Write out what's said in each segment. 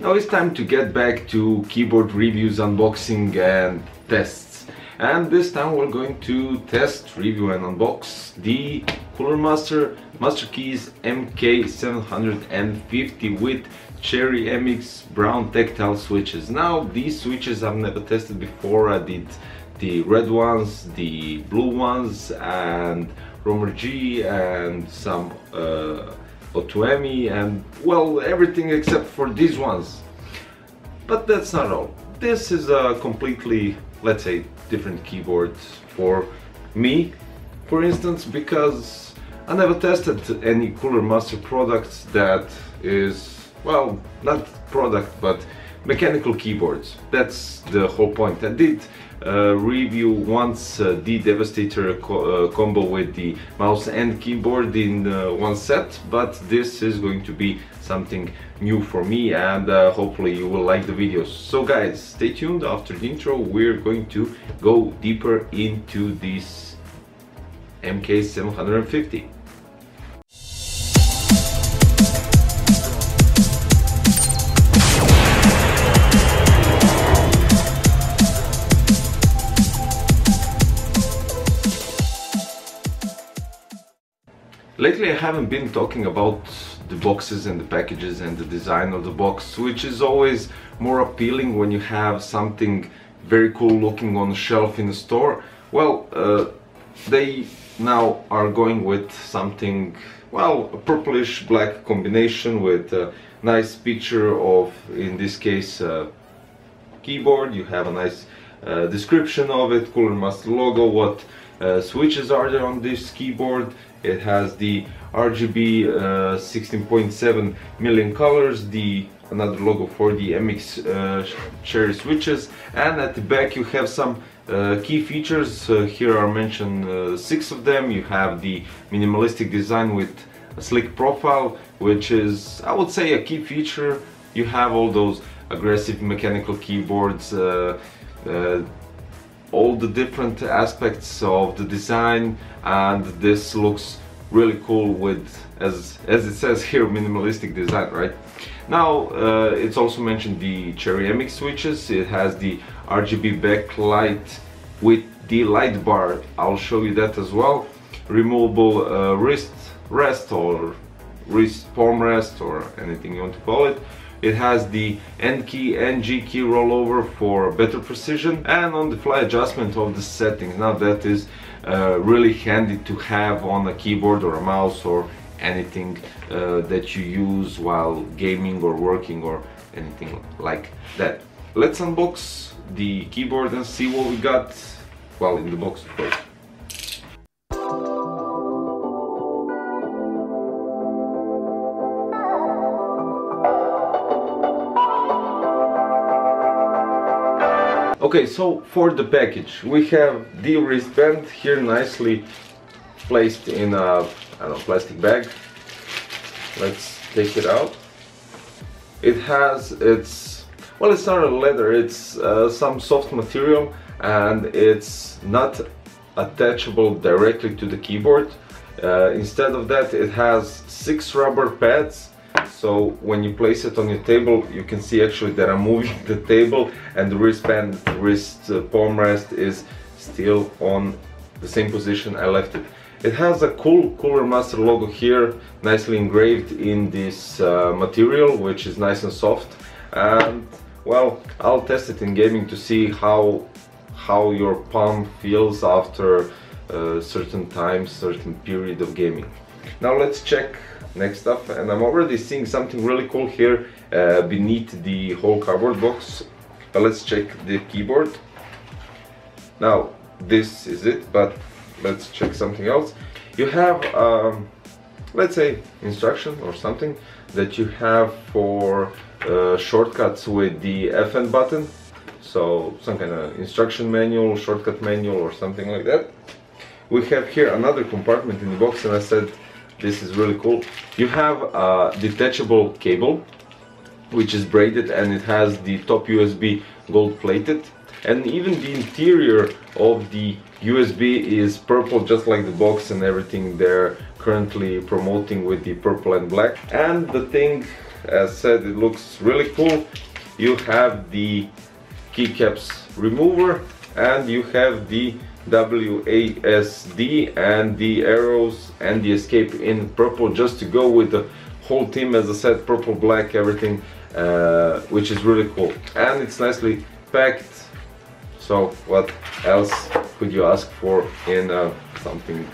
Now it's time to get back to keyboard reviews, unboxing and tests. And this time we're going to test, review and unbox the Cooler MasterKeys MK750 with Cherry MX brown tactile switches. Now these switches I've never tested before. I did the red ones, the blue ones, and Romer G, and some O2ME, and well, everything except for these ones. But that's not all. This is a completely, let's say, different keyboard for me, for instance, because I never tested any Cooler Master products that is, well, not product, but mechanical keyboards. That's the whole point. I did review once the Devastator combo with the mouse and keyboard in one set, but this is going to be something new for me, and hopefully you will like the videos. So guys, stay tuned. After the intro we're going to go deeper into this MK750. Lately I haven't been talking about the boxes and the packages and the design of the box, which is always more appealing when you have something very cool looking on the shelf in the store. Well, they now are going with something, well, a purplish black combination with a nice picture of, in this case, keyboard. You have a nice description of it, Cooler Master logo, what switches are there on this keyboard. It has the RGB 16.7 million colors, another logo for the MX Cherry switches, and at the back you have some key features. Here are mentioned 6 of them. You have the minimalistic design with a slick profile, which is, I would say, a key feature. You have all those aggressive mechanical keyboards, all the different aspects of the design, and this looks really cool with, as it says here, minimalistic design, right? Now it's also mentioned the Cherry MX switches. It has the RGB backlight with the light bar. I'll show you that as well. Removable wrist rest or wrist palm rest, or anything you want to call it. It has the N key and G key rollover for better precision, and on the fly adjustment of the settings. Now that is really handy to have on a keyboard or a mouse or anything that you use while gaming or working or anything like that. Let's unbox the keyboard and see what we got, well, in the box, of course. Okay, so for the package we have the wristband here, nicely placed in a, I don't know, plastic bag. Let's take it out. It has, it's not a leather, it's some soft material, and it's not attachable directly to the keyboard. Instead of that, it has 6 rubber pads. So when you place it on your table, you can see actually that I'm moving the table, and the wristband, palm rest is still on the same position I left it. It has a cool Cooler Master logo here, nicely engraved in this material, which is nice and soft. And well, I'll test it in gaming to see how your palm feels after certain times, certain period of gaming. Now let's check next up, and I'm already seeing something really cool here beneath the whole cardboard box. But let's check the keyboard. Now this is it, but let's check something else. You have let's say instruction or something that you have for shortcuts with the FN button, so some kind of instruction manual, shortcut manual or something like that. We have here another compartment in the box, and I said this is really cool. You have a detachable cable which is braided, and it has the top USB gold plated, and even the interior of the USB is purple, just like the box and everything they're currently promoting with the purple and black. And the thing as said, it looks really cool. You have the keycaps remover, and you have the WASD and the arrows and the escape in purple, just to go with the whole theme, as I said, purple, black, everything, which is really cool. And it's nicely packed, so what else could you ask for in something,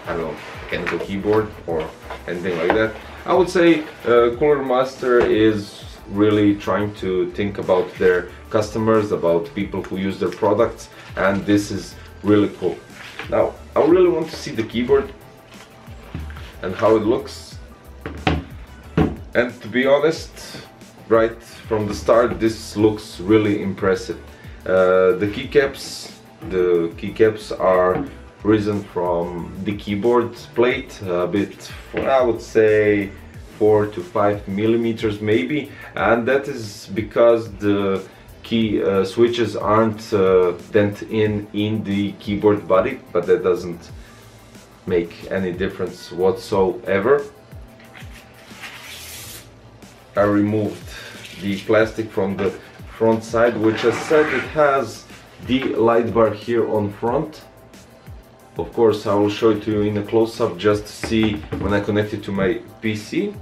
I don't know, mechanical keyboard or anything like that? I would say Cooler Master is really trying to think about their customers, about people who use their products, and this is really cool. Now I really want to see the keyboard and how it looks, and to be honest, right from the start, this looks really impressive. The keycaps are risen from the keyboard plate a bit, I would say 4 to 5 millimeters maybe, and that is because the key switches aren't dent in the keyboard body, but that doesn't make any difference whatsoever. I removed the plastic from the front side, which I said it has the light bar here on front. Of course, I will show it to you in a close-up just to see when I connect it to my PC.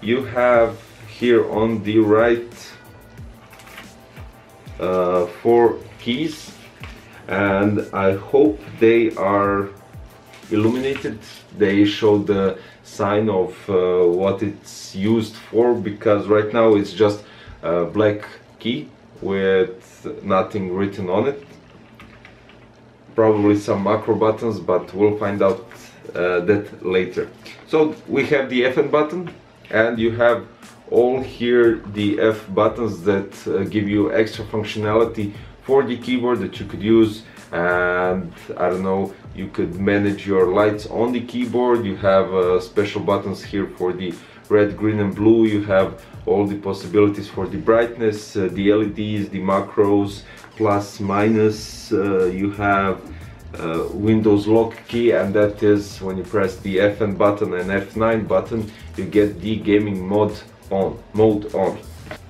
You have here on the right 4 keys, and I hope they are illuminated. They show the sign of what it's used for, because right now it's just a black key with nothing written on it. Probably some macro buttons, but we'll find out that later. So we have the FN button, and you have all here the F buttons that give you extra functionality for the keyboard that you could use. And I don't know, you could manage your lights on the keyboard. You have special buttons here for the red, green and blue. You have all the possibilities for the brightness, the LEDs, the macros, plus, minus. You have Windows lock key, and that is when you press the FN button and F9 button, you get the gaming mode on.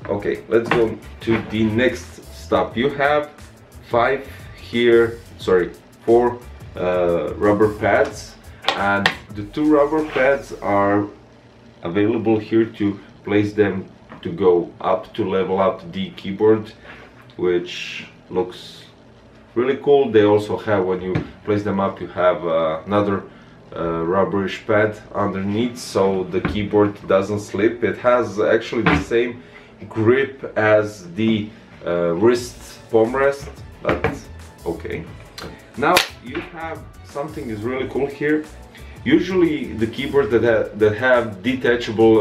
Okay, let's go to the next stop. You have 4 rubber pads, and the 2 rubber pads are available here to place them to go up, to level up the keyboard, which looks really cool. They also have, when you place them up, you have another rubberish pad underneath, so the keyboard doesn't slip. It has actually the same grip as the wrist palm rest, but okay. Now you have something is really cool here. Usually the keyboards that have detachable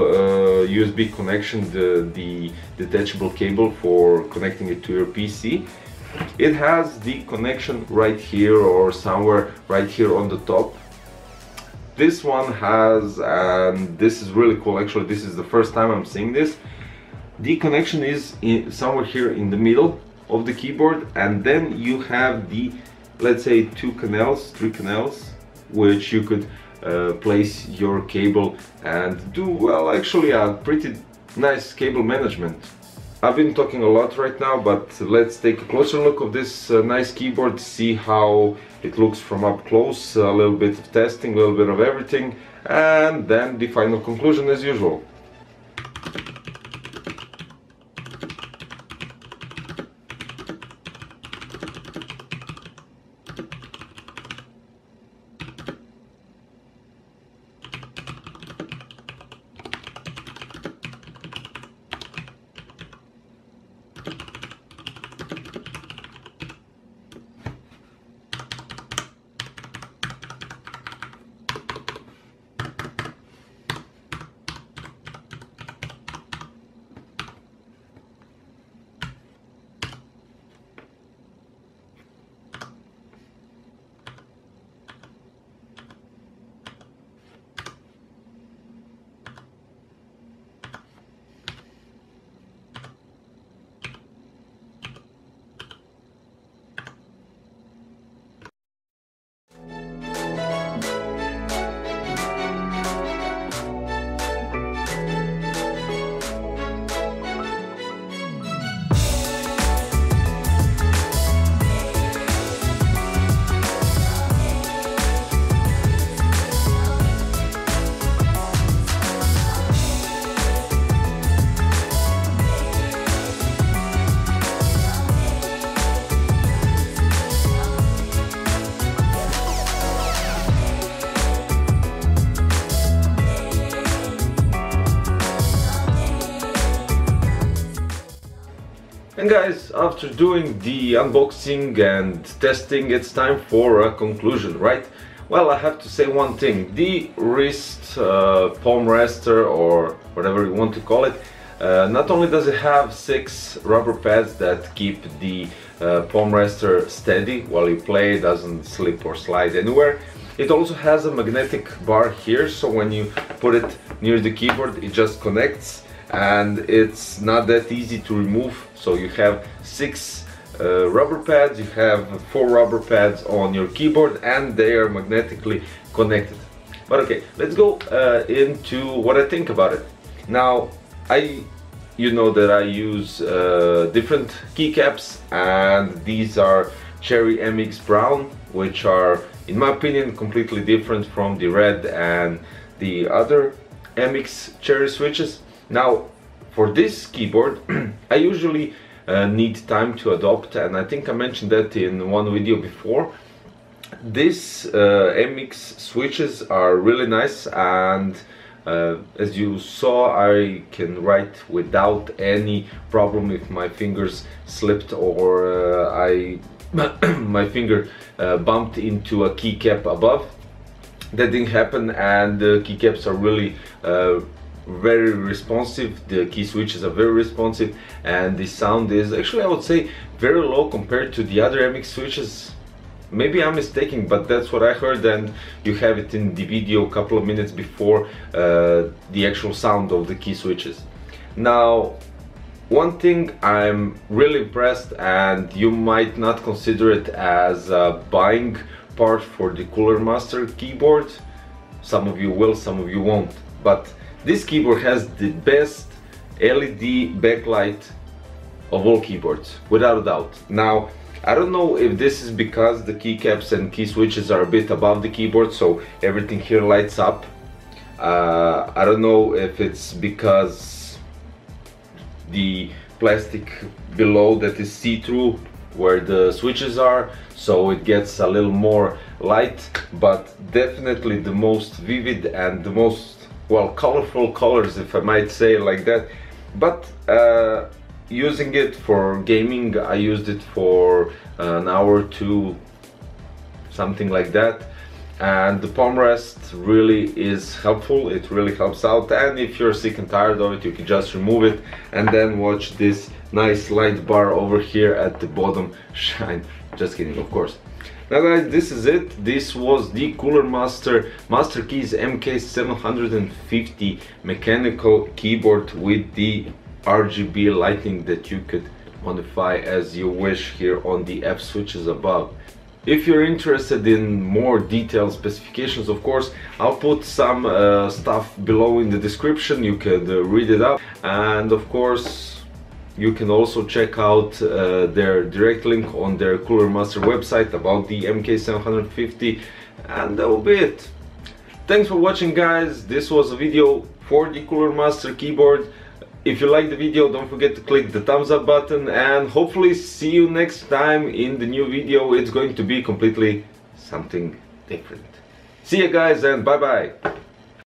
USB connection, the detachable cable for connecting it to your PC, it has the connection right here or somewhere right here on the top. This one has, and this is really cool, actually this is the first time I'm seeing this, the connection is somewhere here in the middle of the keyboard, and then you have the, let's say, 3 canals, which you could place your cable and do, well, actually a pretty nice cable management. I've been talking a lot right now, but let's take a closer look of this nice keyboard, see how it looks from up close, a little bit of testing, a little bit of everything, and then the final conclusion as usual. And guys, after doing the unboxing and testing, it's time for a conclusion, right? Well, I have to say one thing. The wrist palm rester, or whatever you want to call it, not only does it have 6 rubber pads that keep the palm rester steady while you play, doesn't slip or slide anywhere. It also has a magnetic bar here, so when you put it near the keyboard, it just connects, and it's not that easy to remove. So you have 6 rubber pads, you have 4 rubber pads on your keyboard, and they are magnetically connected. But okay, let's go into what I think about it. Now, you know that I use different keycaps, and these are Cherry MX Brown, which are, in my opinion, completely different from the red and the other MX Cherry switches. Now, for this keyboard, I usually need time to adopt, and I think I mentioned that in one video before. These MX switches are really nice, and as you saw, I can write without any problem if my fingers slipped or my finger bumped into a keycap above. That didn't happen, and the keycaps are really very responsive. The key switches are very responsive, and the sound is actually, I would say, very low compared to the other MX switches. Maybe I'm mistaken, but that's what I heard, and you have it in the video a couple of minutes before the actual sound of the key switches. Now, one thing I'm really impressed, and you might not consider it as a buying part for the Cooler Master keyboard. Some of you will, some of you won't. But this keyboard has the best LED backlight of all keyboards, without a doubt. Now, I don't know if this is because the keycaps and key switches are a bit above the keyboard, so everything here lights up. I don't know if it's because the plastic below that is see-through where the switches are, so it gets a little more light, but definitely the most vivid and the most, well, colorful colors, if I might say like that. But using it for gaming, I used it for an hour or two, something like that, and the palm rest really is helpful. It really helps out, and if you're sick and tired of it, you can just remove it and then watch this nice light bar over here at the bottom shine. Just kidding, of course. Now guys, this is it. This was the Cooler MasterKeys MK750 mechanical keyboard with the RGB lighting that you could modify as you wish here on the F switches above. If you're interested in more detailed specifications, of course, I'll put some stuff below in the description. You can read it up, and of course you can also check out their direct link on their Cooler Master website about the MK750, and that will be it. Thanks for watching, guys. This was a video for the Cooler Master keyboard. If you liked the video, don't forget to click the thumbs up button, and hopefully see you next time in the new video. It's going to be completely something different. See you guys, and bye bye.